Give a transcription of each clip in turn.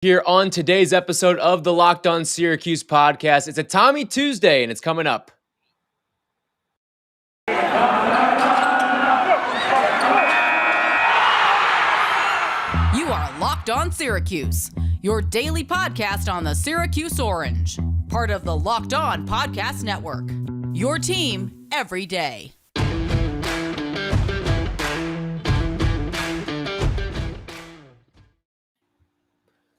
Here on today's episode of the Locked On Syracuse Podcast. It's a Tommy Tuesday, and it's coming up. You are Locked On Syracuse, your daily podcast on the Syracuse Orange, part of the Locked On Podcast Network, your team every day.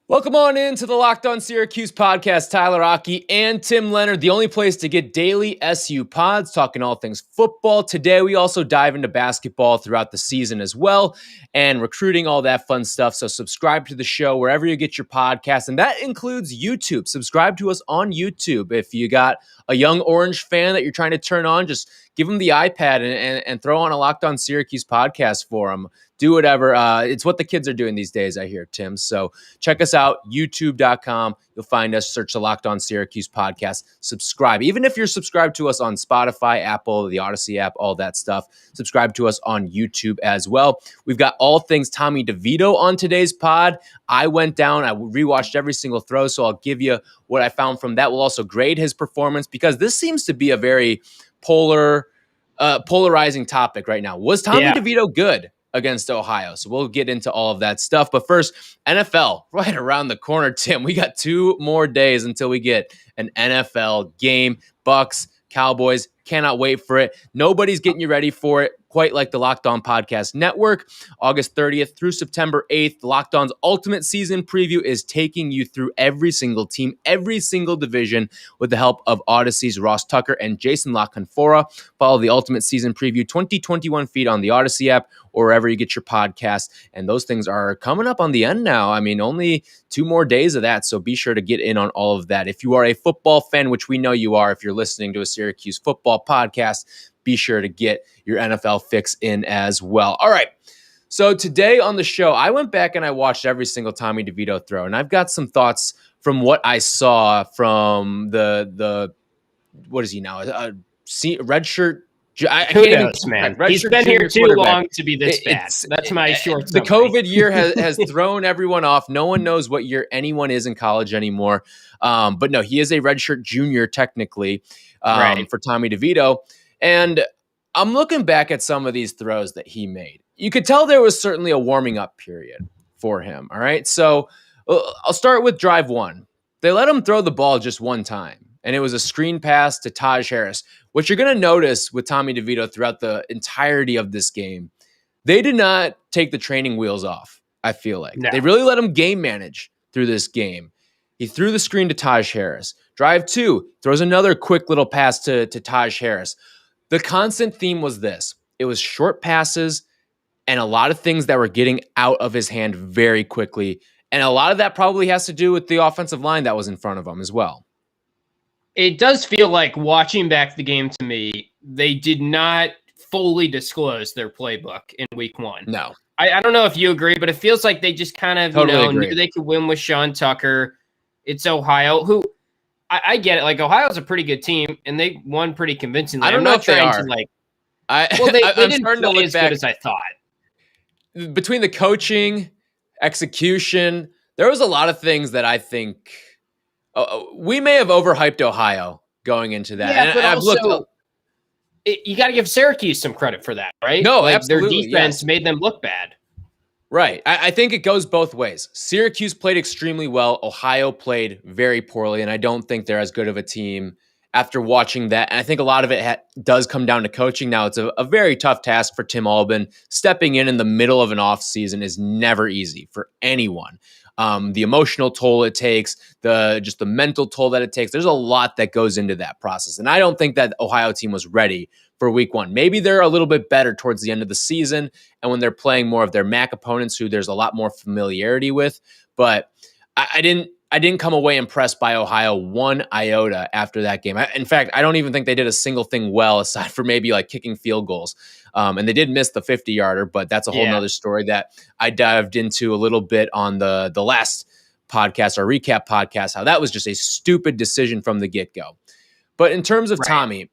Welcome on into the Locked On Syracuse Podcast. Tyler, Aki, and Tim Leonard, the only place to get daily SU pods, talking all things football. Today, we also dive into basketball throughout the season as well, and recruiting, all that fun stuff. So subscribe to the show wherever you get your podcast, and that includes YouTube. Subscribe to us on YouTube. If you got a young Orange fan that you're trying to turn on, just give them the iPad and throw on a Locked On Syracuse podcast for them. Do whatever. It's what the kids are doing these days, I hear, Tim. So check us out, youtube.com. You'll find us. Search the Locked On Syracuse podcast. Subscribe. Even if you're subscribed to us on Spotify, Apple, the Odyssey app, all that stuff, subscribe to us on YouTube as well. We've got all things Tommy DeVito on today's pod. I went down. I rewatched every single throw, so I'll give you what I found from that. We'll also grade his performance because this seems to be a very polarizing topic right now. Was Tommy DeVito good against Ohio? So we'll get into all of that stuff. But first, NFL right around the corner, Tim. We got 2 more days until we get an NFL game. Bucks, Cowboys, cannot wait for it. Nobody's getting you ready for it quite like the Locked On Podcast Network. August 30th through September 8th, Locked On's Ultimate Season Preview is taking you through every single team, every single division with the help of Odyssey's Ross Tucker and Jason La Canfora. Follow the Ultimate Season Preview 2021 feed on the Odyssey app or wherever you get your podcast. And those things are coming up on the end now. I mean, only 2 more days of that, so be sure to get in on all of that. If you are a football fan, which we know you are if you're listening to a Syracuse football podcast, be sure to get your NFL fix in as well. All right. So today on the show, I went back and I watched every single Tommy DeVito throw, and I've got some thoughts from what I saw from the what is he now? Red shirt. Who knows, man? He's been here too long to be this bad. That's my short summary. The COVID year has thrown everyone off. No one knows what year anyone is in college anymore. But no, he is a redshirt junior technically for Tommy DeVito. And I'm looking back at some of these throws that he made. You could tell there was certainly a warming up period for him. All right. So I'll start with drive 1. They let him throw the ball just one time, and it was a screen pass to Taj Harris. What you're going to notice with Tommy DeVito throughout the entirety of this game, they did not take the training wheels off, I feel like. No. They really let him game manage through this game. He threw the screen to Taj Harris. Drive 2, throws another quick little pass to Taj Harris. The constant theme was this. It was short passes and a lot of things that were getting out of his hand very quickly. And a lot of that probably has to do with the offensive line that was in front of him as well. It does feel like, watching back the game to me, they did not fully disclose their playbook in week 1. No. I don't know if you agree, but it feels like they just kind of knew they could win with Sean Tucker. It's Ohio, who I get it. Like, Ohio's a pretty good team, and they won pretty convincingly. I don't know if they are. They didn't play as good as I thought. Between the coaching, execution, there was a lot of things that I think we may have overhyped Ohio going into that. Yeah, and but I've also, you got to give Syracuse some credit for that, right? No, absolutely. Their defense made them look bad. Right. I think it goes both ways. Syracuse played extremely well. Ohio played very poorly, and I don't think they're as good of a team after watching that. And I think a lot of it does come down to coaching. Now, it's a very tough task for Tim Albin. Stepping in the middle of an offseason is never easy for anyone. The emotional toll it takes, just the mental toll that it takes. There's a lot that goes into that process. And I don't think that Ohio team was ready for week 1. Maybe they're a little bit better towards the end of the season and when they're playing more of their MAC opponents who there's a lot more familiarity with. But I didn't come away impressed by Ohio one iota after that game. In fact, I don't even think they did a single thing well aside from maybe like kicking field goals. And they did miss the 50-yarder, but that's a whole nother story that I dived into a little bit on the last podcast, our recap podcast, how that was just a stupid decision from the get-go. But in terms of Tommy,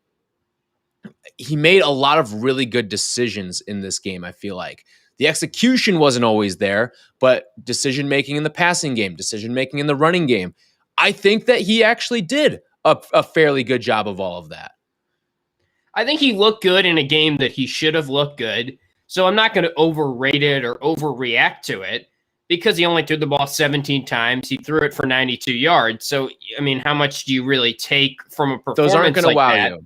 he made a lot of really good decisions in this game, I feel like. The execution wasn't always there, but decision-making in the passing game, decision-making in the running game, I think that he actually did a fairly good job of all of that. I think he looked good in a game that he should have looked good. So I'm not going to overrate it or overreact to it because he only threw the ball 17 times. He threw it for 92 yards. So, I mean, how much do you really take from a performance Those aren't going to wow you.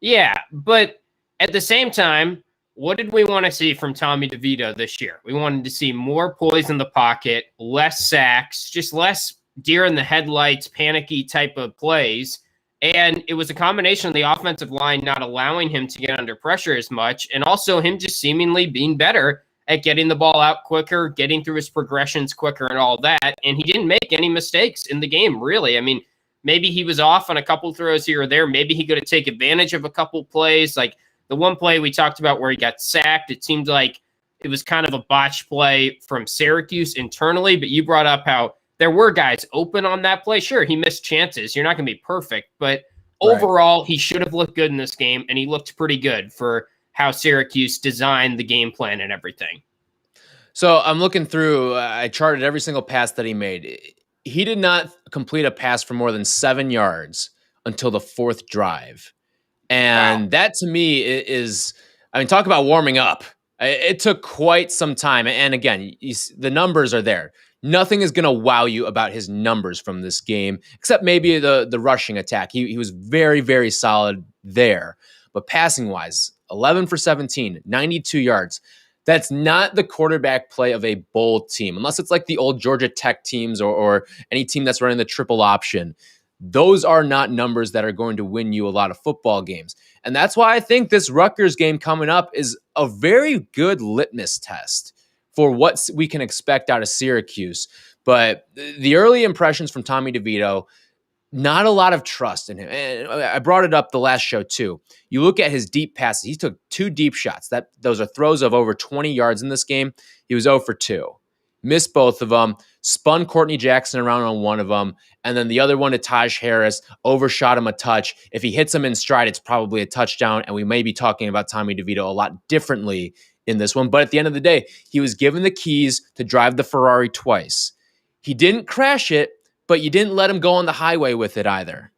Yeah, but at the same time, what did we want to see from Tommy DeVito this year? We wanted to see more poise in the pocket, less sacks, just less deer in the headlights, panicky type of plays. And it was a combination of the offensive line not allowing him to get under pressure as much, and also him just seemingly being better at getting the ball out quicker, getting through his progressions quicker and all that. And he didn't make any mistakes in the game, really. I mean, maybe he was off on a couple throws here or there. Maybe he could have taken advantage of a couple plays. Like the one play we talked about where he got sacked, it seemed like it was kind of a botched play from Syracuse internally, but you brought up how there were guys open on that play. Sure, he missed chances. You're not going to be perfect, but overall, he should have looked good in this game, and he looked pretty good for how Syracuse designed the game plan and everything. So I'm looking through, I charted every single pass that he made. He did not complete a pass for more than 7 yards until the fourth drive. And that to me is, I mean, talk about warming up. It took quite some time. And again, the numbers are there. Nothing is going to wow you about his numbers from this game, except maybe the rushing attack. He was very, very solid there. But passing-wise, 11 for 17, 92 yards. That's not the quarterback play of a bowl team, unless it's like the old Georgia Tech teams or any team that's running the triple option. Those are not numbers that are going to win you a lot of football games. And that's why I think this Rutgers game coming up is a very good litmus test for what we can expect out of Syracuse. But the early impressions from Tommy DeVito, not a lot of trust in him. And I brought it up the last show too. You look at his deep passes. He took 2 deep shots. Those are throws of over 20 yards in this game. He was 0 for 2. Missed both of them. Spun Courtney Jackson around on one of them. And then the other one to Taj Harris, overshot him a touch. If he hits him in stride, it's probably a touchdown. And we may be talking about Tommy DeVito a lot differently in this one. But at the end of the day, he was given the keys to drive the Ferrari twice. He didn't crash it, but you didn't let him go on the highway with it either.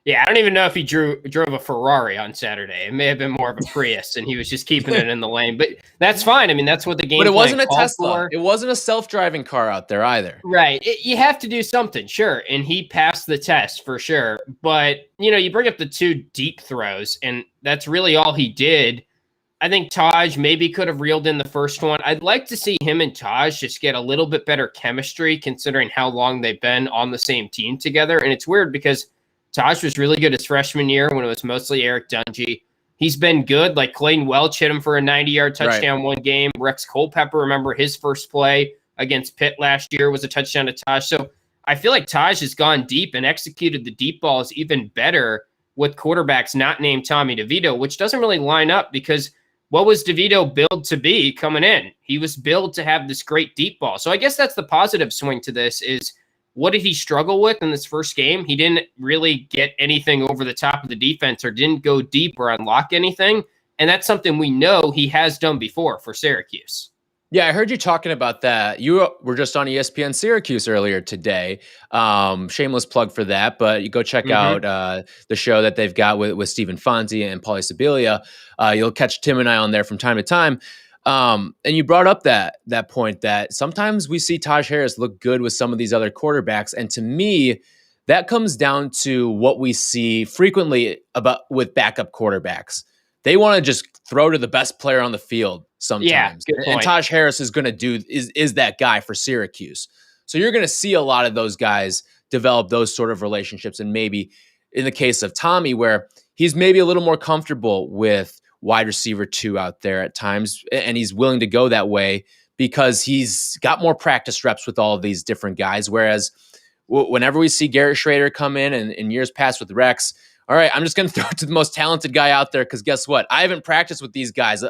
Yeah, I don't even know if he drove a Ferrari on Saturday. It may have been more of a Prius, and he was just keeping it in the lane. But that's fine. I mean, that's what the game. But it wasn't a Tesla. It wasn't a self-driving car out there either. Right. You have to do something, sure. And he passed the test for sure. But, you bring up the 2 deep throws, and that's really all he did. I think Taj maybe could have reeled in the first one. I'd like to see him and Taj just get a little bit better chemistry considering how long they've been on the same team together. And it's weird because Taj was really good his freshman year when it was mostly Eric Dungy. He's been good. Like Clayton Welch hit him for a 90-yard touchdown one game. Rex Culpepper, remember his first play against Pitt last year was a touchdown to Taj. So I feel like Taj has gone deep and executed the deep balls even better with quarterbacks not named Tommy DeVito, which doesn't really line up because what was DeVito billed to be coming in? He was billed to have this great deep ball. So I guess that's the positive swing to this is what did he struggle with in this first game? He didn't really get anything over the top of the defense or didn't go deep or unlock anything. And that's something we know he has done before for Syracuse. Yeah, I heard you talking about that. You were just on ESPN Syracuse earlier today. Shameless plug for that, but you go check out the show that they've got with Stephen Fonzie and Paulie Sibilia. You'll catch Tim and I on there from time to time. And you brought up that point that sometimes we see Taj Harris look good with some of these other quarterbacks. And to me, that comes down to what we see frequently with backup quarterbacks. They want to just throw to the best player on the field sometimes. Yeah, and Taj Harris is going to is that guy for Syracuse. So you're going to see a lot of those guys develop those sort of relationships. And maybe in the case of Tommy, where he's maybe a little more comfortable with wide receiver 2 out there at times, and he's willing to go that way because he's got more practice reps with all of these different guys. Whereas whenever we see Garrett Shrader come in and in years past with Rex, all right, I'm just going to throw it to the most talented guy out there because guess what? I haven't practiced with these guys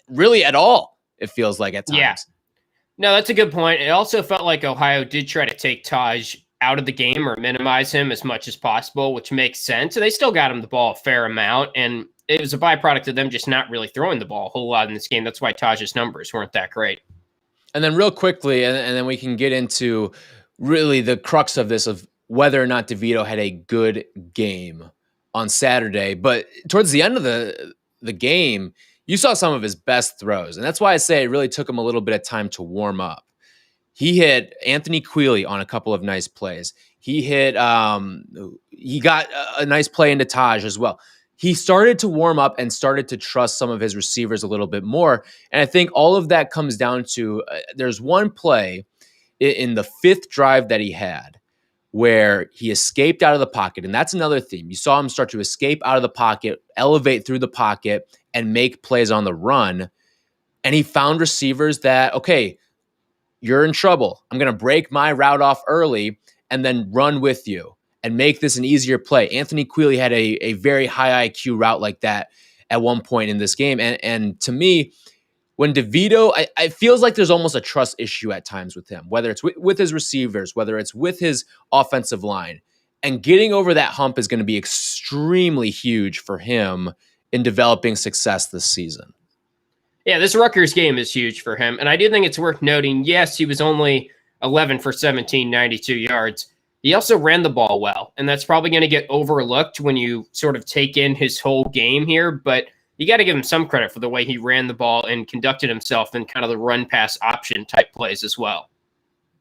really at all, it feels like at times. Yeah. No, that's a good point. It also felt like Ohio did try to take Taj out of the game or minimize him as much as possible, which makes sense. And they still got him the ball a fair amount. And it was a byproduct of them just not really throwing the ball a whole lot in this game. That's why Taj's numbers weren't that great. And then real quickly, and then we can get into really the crux of this, of whether or not DeVito had a good game on Saturday. But towards the end of the game, you saw some of his best throws. And that's why I say it really took him a little bit of time to warm up. He hit Anthony Quealy on a couple of nice plays. He got a nice play into Taj as well. He started to warm up and started to trust some of his receivers a little bit more. And I think all of that comes down to there's one play in the fifth drive that he had where he escaped out of the pocket. And that's another theme. You saw him start to escape out of the pocket, elevate through the pocket, and make plays on the run. And he found receivers that, okay, you're in trouble. I'm going to break my route off early and then run with you and make this an easier play. Anthony Quealy had a very high IQ route like that at one point in this game. And to me, when DeVito, it feels like there's almost a trust issue at times with him, whether it's with his receivers, whether it's with his offensive line. And getting over that hump is going to be extremely huge for him in developing success this season. Yeah, this Rutgers game is huge for him. And I do think it's worth noting, yes, he was only 11 for 17, 92 yards. He also ran the ball well, and that's probably going to get overlooked when you sort of take in his whole game here. But you got to give him some credit for the way he ran the ball and conducted himself in kind of the run-pass option type plays as well.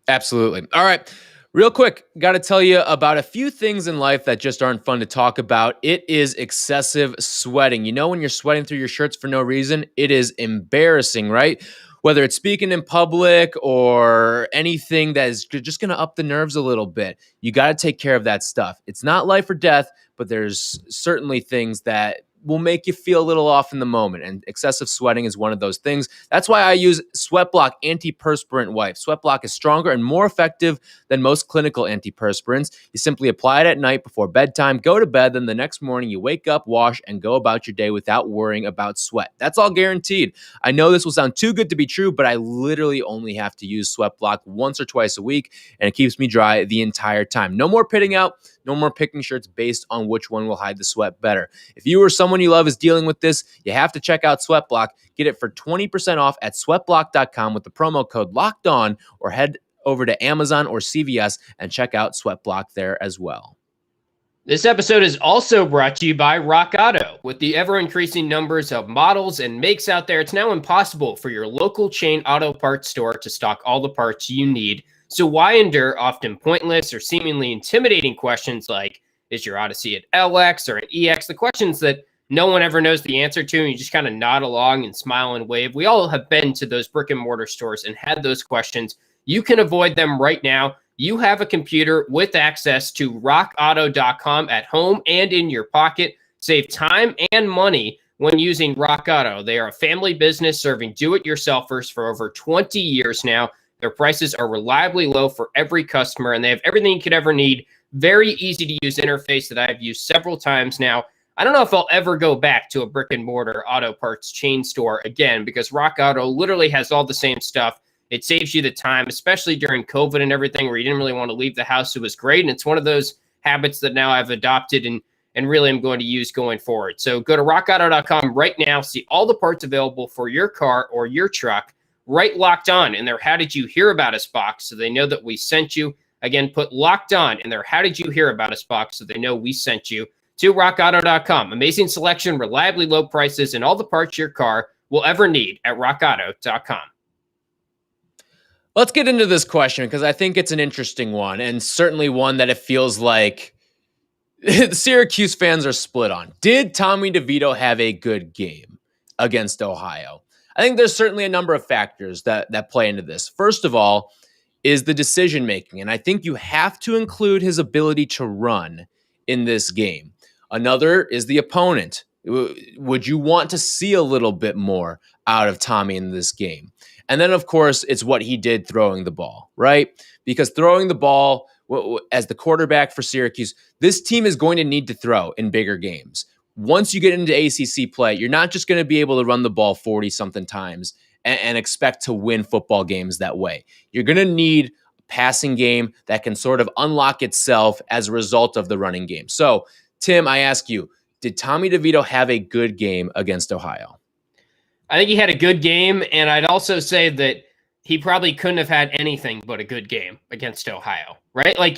Absolutely. All right. Real quick, got to tell you about a few things in life that just aren't fun to talk about. It is excessive sweating. You know, when you're sweating through your shirts for no reason, it is embarrassing, right? Whether it's speaking in public or anything that is just going to up the nerves a little bit, you got to take care of that stuff. It's not life or death, but there's certainly things that will make you feel a little off in the moment, and excessive sweating is one of those things. That's why I use SweatBlock antiperspirant wipe. SweatBlock is stronger and more effective than most clinical antiperspirants. You simply apply it at night before bedtime, go to bed, then the next morning you wake up, wash, and go about your day without worrying about sweat. That's all guaranteed. I know this will sound too good to be true, but I literally only have to use SweatBlock once or twice a week, and it keeps me dry the entire time. No more pitting out, no more picking shirts based on which one will hide the sweat better. If you or someone you love is dealing with this, you have to check out SweatBlock. Get it for 20% off at sweatblock.com with the promo code LOCKEDON, or head over to Amazon or CVS and check out SweatBlock there as well. This episode is also brought to you by Rock Auto. With the ever-increasing numbers of models and makes out there, it's now impossible for your local chain auto parts store to stock all the parts you need. So why endure often pointless or seemingly intimidating questions like, is your Odyssey an LX or an EX? The questions that no one ever knows the answer to, and you just kind of nod along and smile and wave. We all have been to those brick and mortar stores and had those questions. You can avoid them right now. You have a computer with access to rockauto.com at home and in your pocket. Save time and money when using Rock Auto. They are a family business serving do-it-yourselfers for over 20 years now. Their prices are reliably low for every customer, and they have everything you could ever need. Very easy-to-use interface that I've used several times now. I don't know if I'll ever go back to a brick-and-mortar auto parts chain store again, because Rock Auto literally has all the same stuff. It saves you the time, especially during COVID and everything, where you didn't really want to leave the house. It was great, and it's one of those habits that now I've adopted and really am going to use going forward. So go to rockauto.com right now, see all the parts available for your car or your truck. Right Locked On in their How Did You Hear About Us box so they know that we sent you. Again, put Locked On in their How Did You Hear About Us box so they know we sent you to rockauto.com. Amazing selection, reliably low prices, and all the parts your car will ever need at rockauto.com. Let's get into this question because I think it's an interesting one, and certainly one that it feels like the Syracuse fans are split on. Did Tommy DeVito have a good game against Ohio? I think there's certainly a number of factors that play into this. First of all is the decision-making, and I think you have to include his ability to run in this game. Another is the opponent. Would you want to see a little bit more out of Tommy in this game? And then, of course, it's what he did throwing the ball, right? Because throwing the ball as the quarterback for Syracuse, this team is going to need to throw in bigger games. Once you get into ACC play, you're not just going to be able to run the ball 40-something times and expect to win football games that way. You're going to need a passing game that can sort of unlock itself as a result of the running game. So, Tim, I ask you, did Tommy DeVito have a good game against Ohio? I think he had a good game, and I'd also say that he probably couldn't have had anything but a good game against Ohio, right? Like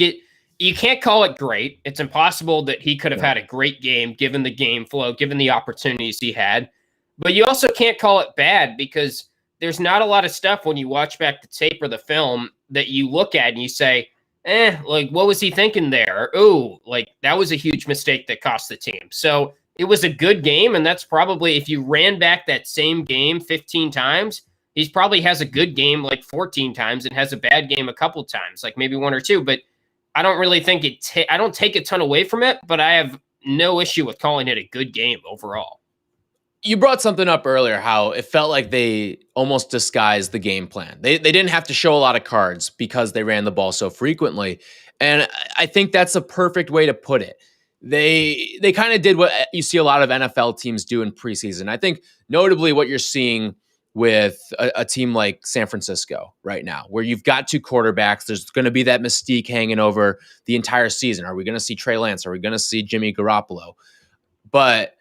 you can't call it great. It's impossible that he could have had a great game given the game flow, given the opportunities he had. But you also can't call it bad because there's not a lot of stuff when you watch back the tape or the film that you look at and you say, like, what was he thinking there? Ooh, like, that was a huge mistake that cost the team. So it was a good game, and that's probably, if you ran back that same game 15 times, he probably has a good game like 14 times and has a bad game a couple times, like maybe one or two. But I don't really think I don't take a ton away from it, but I have no issue with calling it a good game overall. You brought something up earlier, how it felt like they almost disguised the game plan. They didn't have to show a lot of cards because they ran the ball so frequently. And I think that's a perfect way to put it. They kind of did what you see a lot of NFL teams do in preseason. I think notably what you're seeing with a team like San Francisco right now, where you've got two quarterbacks, there's going to be that mystique hanging over the entire season. Are we going to see Trey Lance? Are we going to see Jimmy Garoppolo? But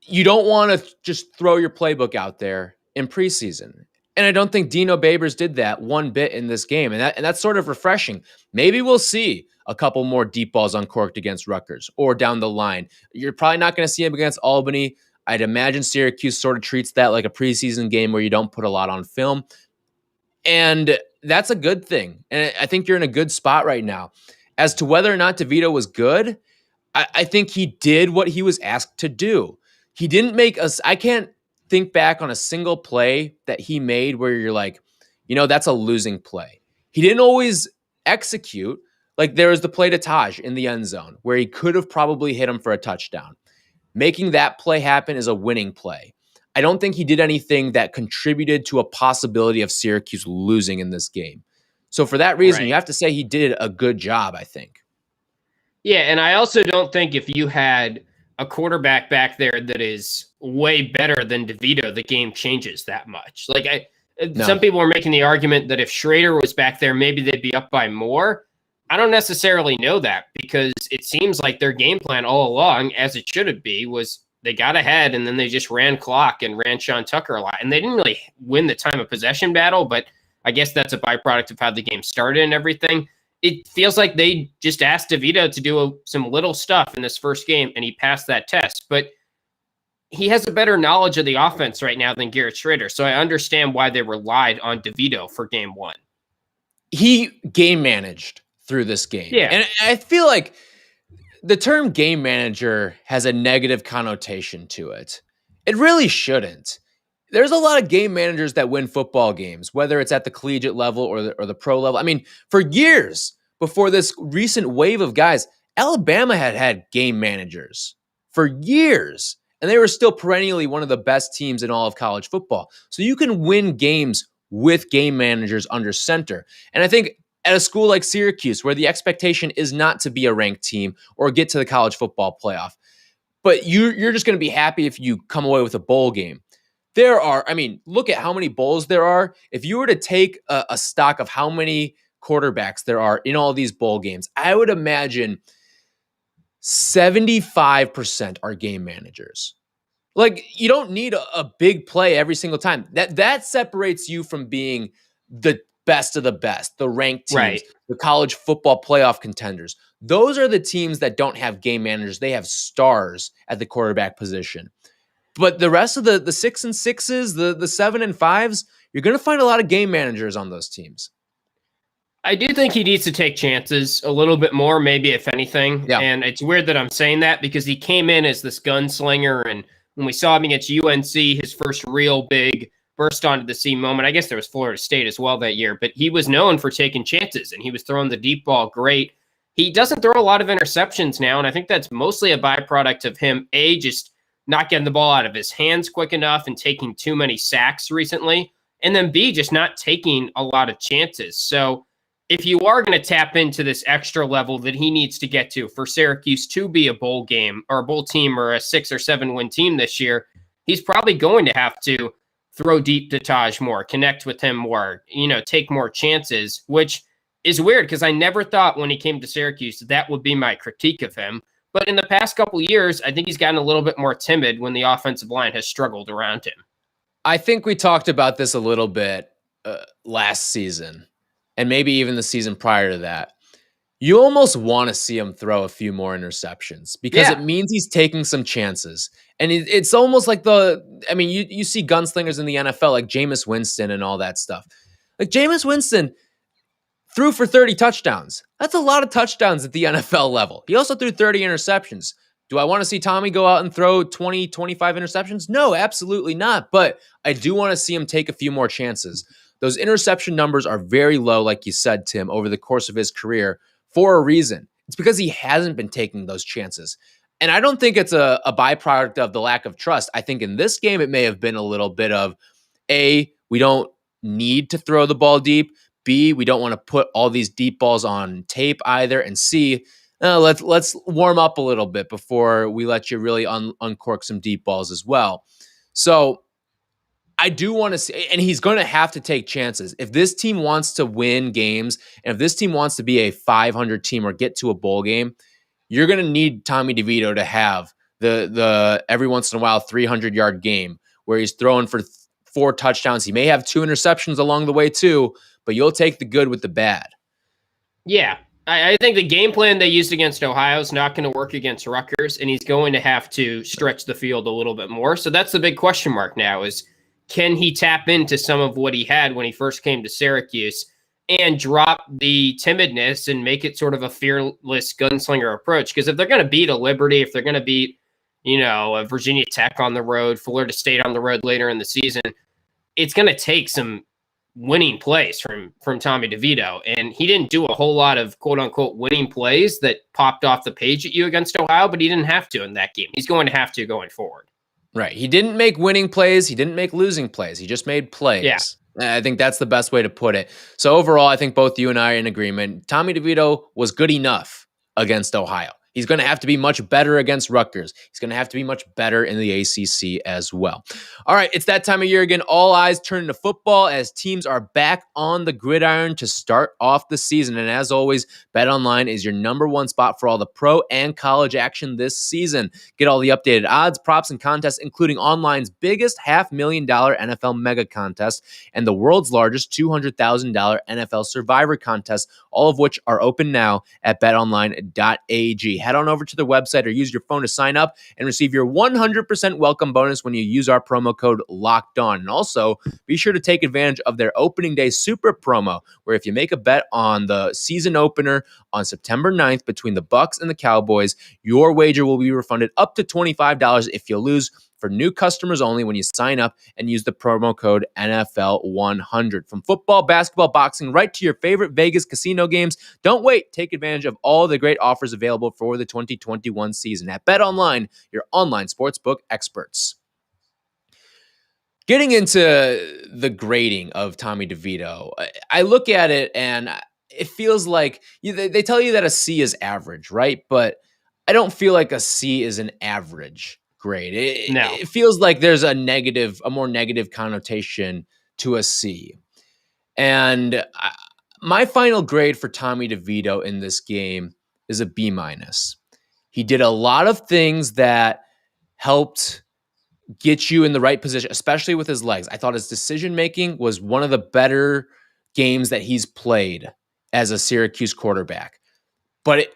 you don't want to just throw your playbook out there in preseason. And I don't think Dino Babers did that one bit in this game. And that's sort of refreshing. Maybe we'll see a couple more deep balls uncorked against Rutgers or down the line. You're probably not going to see him against Albany. I'd imagine Syracuse sort of treats that like a preseason game where you don't put a lot on film. And that's a good thing. And I think you're in a good spot right now. As to whether or not DeVito was good, I think he did what he was asked to do. He didn't make us, I can't think back on a single play that he made where you're like, that's a losing play. He didn't always execute. Like there was the play to Taj in the end zone where he could have probably hit him for a touchdown. Making that play happen is a winning play. I don't think he did anything that contributed to a possibility of Syracuse losing in this game. So for that reason, you have to say he did a good job, I think. Yeah, and I also don't think if you had a quarterback back there that is way better than DeVito, the game changes that much. Like some people are making the argument that if Schrader was back there, maybe they'd be up by more. I don't necessarily know that because it seems like their game plan all along, as it should be, was they got ahead and then they just ran clock and ran Sean Tucker a lot. And they didn't really win the time of possession battle, but I guess that's a byproduct of how the game started and everything. It feels like they just asked DeVito to do some little stuff in this first game, and he passed that test. But he has a better knowledge of the offense right now than Garrett Shrader, so I understand why they relied on DeVito for game one. He game managed through this game. Yeah. And I feel like the term game manager has a negative connotation to it. It really shouldn't. There's a lot of game managers that win football games, whether it's at the collegiate level or the pro level. I mean, for years before this recent wave of guys, Alabama had game managers for years, and they were still perennially one of the best teams in all of college football. So you can win games with game managers under center. And I think at a school like Syracuse, where the expectation is not to be a ranked team or get to the college football playoff, but you're just going to be happy if you come away with a bowl game. Look at how many bowls there are. If you were to take a stock of how many quarterbacks there are in all these bowl games, I would imagine 75% are game managers. Like, you don't need a big play every single time. That separates you from being the best of the best, the ranked teams, right, the college football playoff contenders. Those are the teams that don't have game managers. They have stars at the quarterback position. But the rest of the 6 and 6s, the 7 and 5s, you're going to find a lot of game managers on those teams. I do think he needs to take chances a little bit more, maybe, if anything. Yeah. And it's weird that I'm saying that because he came in as this gunslinger, and when we saw him against UNC, his first real big burst onto the scene moment, I guess there was Florida State as well that year, but he was known for taking chances, and he was throwing the deep ball great. He doesn't throw a lot of interceptions now, and I think that's mostly a byproduct of him, just not getting the ball out of his hands quick enough and taking too many sacks recently, and then B, just not taking a lot of chances. So if you are going to tap into this extra level that he needs to get to for Syracuse to be a bowl game or a bowl team or a 6 or 7 win team this year, he's probably going to have to throw deep to Taj more, connect with him more, take more chances, which is weird because I never thought when he came to Syracuse that would be my critique of him. But in the past couple of years, I think he's gotten a little bit more timid when the offensive line has struggled around him. I think we talked about this a little bit last season, and maybe even the season prior to that. You almost want to see him throw a few more interceptions because it means he's taking some chances. And it's almost like you see gunslingers in the NFL like Jameis Winston and all that stuff. Like Jameis Winston threw for 30 touchdowns. That's a lot of touchdowns at the NFL level. He also threw 30 interceptions. Do I want to see Tommy go out and throw 20, 25 interceptions? No, absolutely not. But I do want to see him take a few more chances. Those interception numbers are very low, like you said, Tim, over the course of his career for a reason. It's because he hasn't been taking those chances. And I don't think it's a byproduct of the lack of trust. I think in this game, it may have been a little bit of, A, we don't need to throw the ball deep. B, we don't want to put all these deep balls on tape either. And C, let's warm up a little bit before we let you really uncork some deep balls as well. So I do want to see, and he's going to have to take chances. If this team wants to win games, and if this team wants to be a 500 team or get to a bowl game, you're going to need Tommy DeVito to have the every once in a while 300-yard game where he's throwing for 4 touchdowns. He may have 2 interceptions along the way too, but you'll take the good with the bad. Yeah, I think the game plan they used against Ohio is not going to work against Rutgers, and he's going to have to stretch the field a little bit more. So that's the big question mark now is, can he tap into some of what he had when he first came to Syracuse and drop the timidness and make it sort of a fearless gunslinger approach? Because if they're going to beat a Liberty, if they're going to beat, a Virginia Tech on the road, Florida State on the road later in the season, it's going to take some winning plays from Tommy DeVito. And he didn't do a whole lot of quote unquote winning plays that popped off the page at you against Ohio, but he didn't have to in that game. He's going to have to going forward. Right. He didn't make winning plays. He didn't make losing plays. He just made plays. Yeah. I think that's the best way to put it. So overall, I think both you and I are in agreement. Tommy DeVito was good enough against Ohio. He's going to have to be much better against Rutgers. He's going to have to be much better in the ACC as well. All right, it's that time of year again. All eyes turn to football as teams are back on the gridiron to start off the season. And as always, BetOnline is your number one spot for all the pro and college action this season. Get all the updated odds, props, and contests, including online's biggest $500,000 NFL mega contest and the world's largest $200,000 NFL Survivor contest, all of which are open now at betonline.ag. Head on over to the website or use your phone to sign up and receive your 100% welcome bonus when you use our promo code LOCKEDON. And also, be sure to take advantage of their opening day super promo, where if you make a bet on the season opener on September 9th between the Bucs and the Cowboys, your wager will be refunded up to $25 if you lose, for new customers only when you sign up and use the promo code NFL100. From football, basketball, boxing, right to your favorite Vegas casino games, don't wait. Take advantage of all the great offers available for the 2021 season at BetOnline, your online sportsbook experts. Getting into the grading of Tommy DeVito, I look at it and it feels like they tell you that a C is average, right? But I don't feel like a C is an average grade. It feels like there's a more negative connotation to a C. And my final grade for Tommy DeVito in this game is a B-. He did a lot of things that helped get you in the right position, especially with his legs. I thought his decision-making was one of the better games that he's played as a Syracuse quarterback. But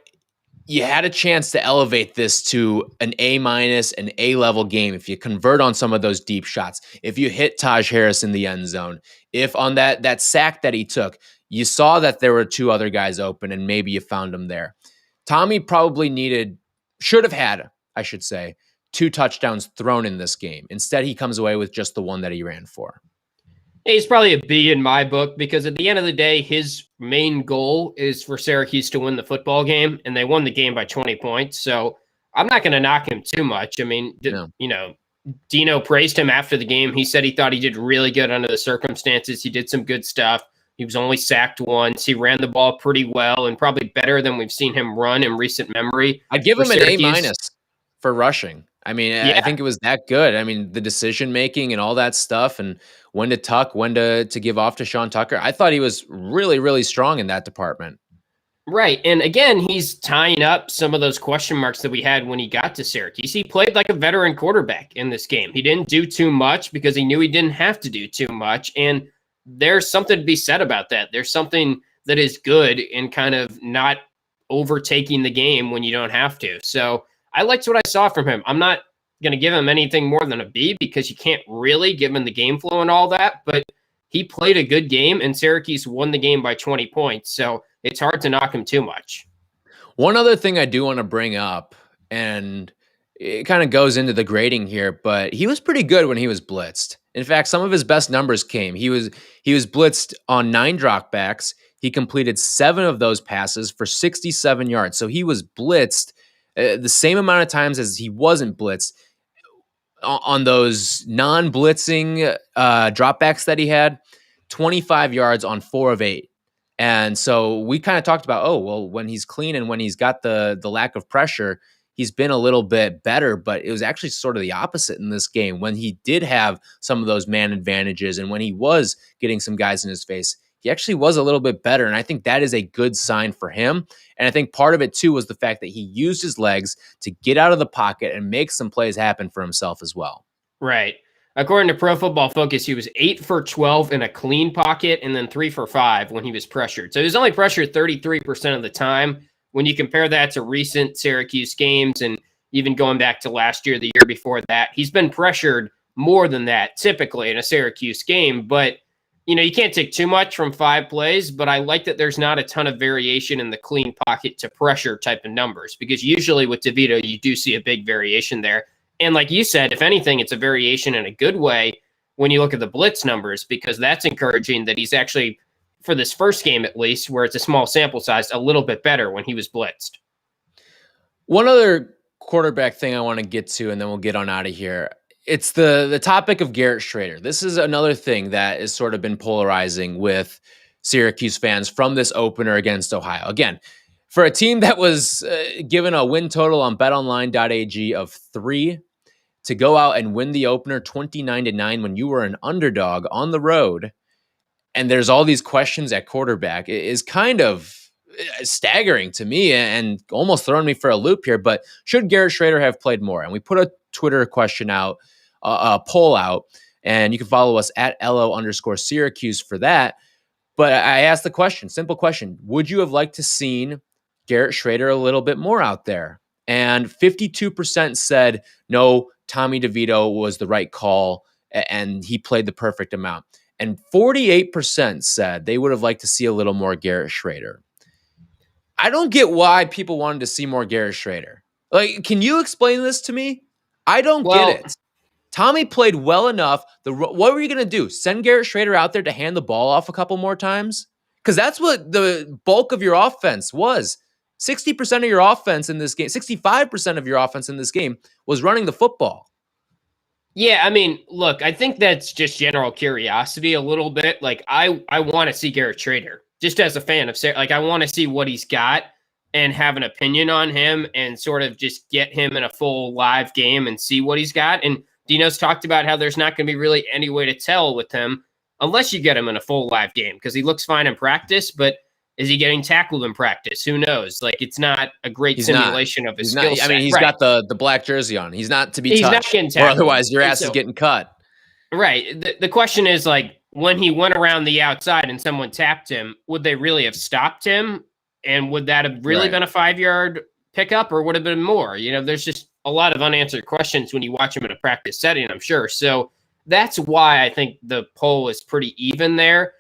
you had a chance to elevate this to an A-, an A-level game if you convert on some of those deep shots, if you hit Taj Harris in the end zone, if on that sack that he took, you saw that there were 2 other guys open and maybe you found them there. Tommy probably should have had 2 touchdowns thrown in this game. Instead, he comes away with just the one that he ran for. He's probably a B in my book because at the end of the day, his main goal is for Syracuse to win the football game, and they won the game by 20 points. So I'm not going to knock him too much. I mean, Dino praised him after the game. He said he thought he did really good under the circumstances. He did some good stuff. He was only sacked once. He ran the ball pretty well and probably better than we've seen him run in recent memory. I'd give him an A- for rushing. I mean, I think it was that good. I mean, the decision-making and all that stuff and when to tuck, when to give off to Sean Tucker. I thought he was really, really strong in that department. Right. And again, he's tying up some of those question marks that we had when he got to Syracuse. He played like a veteran quarterback in this game. He didn't do too much because he knew he didn't have to do too much. And there's something to be said about that. There's something that is good in kind of not overtaking the game when you don't have to. So I liked what I saw from him. I'm not going to give him anything more than a B because you can't really give him the game flow and all that. But he played a good game, and Syracuse won the game by 20 points. So it's hard to knock him too much. One other thing I do want to bring up, and it kind of goes into the grading here, but he was pretty good when he was blitzed. In fact, some of his best numbers came. He was blitzed on 9 dropbacks. He completed 7 of those passes for 67 yards. So he was blitzed the same amount of times as he wasn't blitzed. On those non-blitzing dropbacks that he had, 25 yards on 4 of 8. And so we kind of talked about, oh, well, when he's clean and when he's got the lack of pressure, he's been a little bit better, but it was actually sort of the opposite in this game. When he did have some of those man advantages and when he was getting some guys in his face, he actually was a little bit better. And I think that is a good sign for him. And I think part of it too was the fact that he used his legs to get out of the pocket and make some plays happen for himself as well. Right. According to Pro Football Focus, he was 8 for 12 in a clean pocket and then 3 for 5 when he was pressured. So he was only pressured 33% of the time. When you compare that to recent Syracuse games and even going back to last year, the year before that, he's been pressured more than that typically in a Syracuse game. But, you know, you can't take too much from 5 plays, but I like that there's not a ton of variation in the clean pocket to pressure type of numbers, because usually with DeVito, you do see a big variation there. And like you said, if anything, it's a variation in a good way when you look at the blitz numbers, because that's encouraging that he's actually, for this first game at least, where it's a small sample size, a little bit better when he was blitzed. One other quarterback thing I want to get to, and then we'll get on out of here. It's the topic of Garrett Shrader. This is another thing that has sort of been polarizing with Syracuse fans from this opener against Ohio. Again, for a team that was given a win total on BetOnline.ag of 3 to go out and win the opener 29-9 when you were an underdog on the road, and there's all these questions at quarterback, it is kind of staggering to me and almost throwing me for a loop here. But should Garrett Schrader have played more? And we put a Twitter question out, a poll out, and you can follow us at LO_Syracuse for that. But I asked the question, simple question: would you have liked to seen Garrett Schrader a little bit more out there? And 52% said no, Tommy DeVito was the right call and he played the perfect amount. And 48% said they would have liked to see a little more Garrett Schrader. I don't get why people wanted to see more Garrett Schrader. Like, can you explain this to me? I don't get it. Tommy played well enough. What were you going to do? Send Garrett Schrader out there to hand the ball off a couple more times? Because that's what the bulk of your offense was. 60% of your offense in this game, 65% of your offense in this game was running the football. Yeah, I mean, look, I think that's just general curiosity a little bit. Like, I want to see Garrett Schrader just as a fan of Sarah. Like, I want to see what he's got and have an opinion on him and sort of just get him in a full live game and see what he's got. And Dino's talked about how there's not going to be really any way to tell with him unless you get him in a full live game, because he looks fine in practice, but is he getting tackled in practice? Who knows? Like, it's not a great simulation of his skill set. I mean, he's got the black jersey on. He's not to be touched, or otherwise your ass is getting cut. Right. The question is, like, when he went around the outside and someone tapped him, would they really have stopped him? And would that have really been a 5-yard pickup, or would it have been more? You know, there's just a lot of unanswered questions when you watch him in a practice setting, I'm sure. So that's why I think the poll is pretty even there.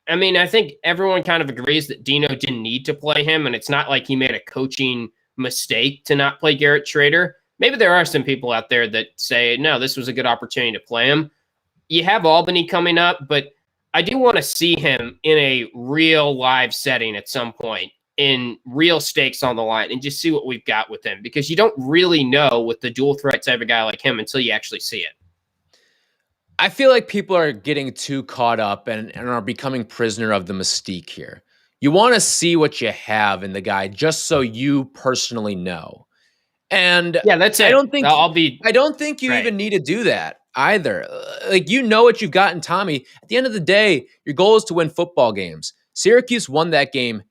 I mean, I think everyone kind of agrees that Dino didn't need to play him, and it's not like he made a coaching mistake to not play Garrett Schrader. Maybe there are some people out there that say, no, this was a good opportunity to play him. You have Albany coming up, but I do want to see him in a real live setting at some point, in real stakes on the line, and just see what we've got with him, because you don't really know with the dual threat type of guy like him until you actually see it. I feel like people are getting too caught up and are becoming prisoner of the mystique here. You want to see what you have in the guy just so you personally know. And yeah, that's it. I don't think you even need to do that either. Like, you know what you've got in Tommy. At the end of the day, your goal is to win football games. Syracuse won that game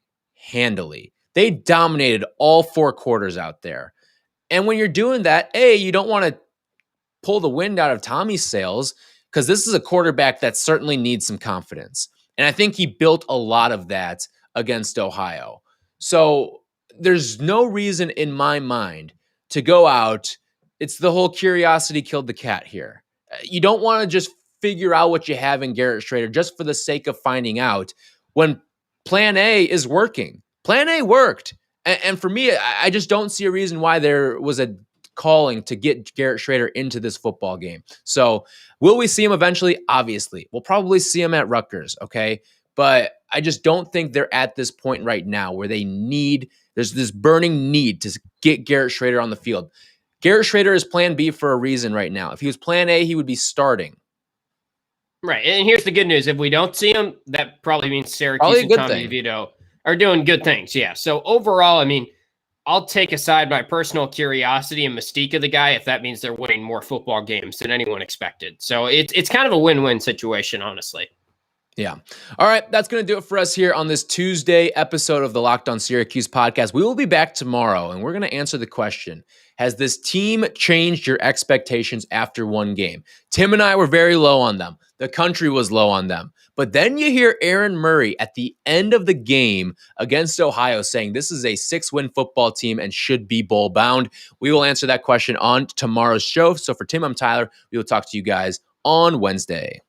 handily. They dominated all 4 quarters out there. And when you're doing that, you don't want to pull the wind out of Tommy's sails, because this is a quarterback that certainly needs some confidence. And I think he built a lot of that against Ohio. So there's no reason in my mind to go out. It's the whole curiosity killed the cat here. You don't want to just figure out what you have in Garrett Shrader just for the sake of finding out when plan A is working. Plan A worked. And for me, I just don't see a reason why there was a calling to get Garrett Schrader into this football game. So will we see him eventually? Obviously. We'll probably see him at Rutgers, okay? But I just don't think they're at this point right now where there's this burning need to get Garrett Schrader on the field. Garrett Schrader is plan B for a reason right now. If he was plan A, he would be starting. Right. And here's the good news. If we don't see him, that probably means Syracuse and Tommy DeVito are doing good things. Yeah. So overall, I mean, I'll take aside my personal curiosity and mystique of the guy if that means they're winning more football games than anyone expected. So it's kind of a win-win situation, honestly. Yeah. All right. That's going to do it for us here on this Tuesday episode of the Locked On Syracuse podcast. We will be back tomorrow, and we're going to answer the question, has this team changed your expectations after one game? Tim and I were very low on them. The country was low on them. But then you hear Aaron Murray at the end of the game against Ohio saying this is a 6-win football team and should be bowl bound. We will answer that question on tomorrow's show. So for Tim, I'm Tyler. We will talk to you guys on Wednesday.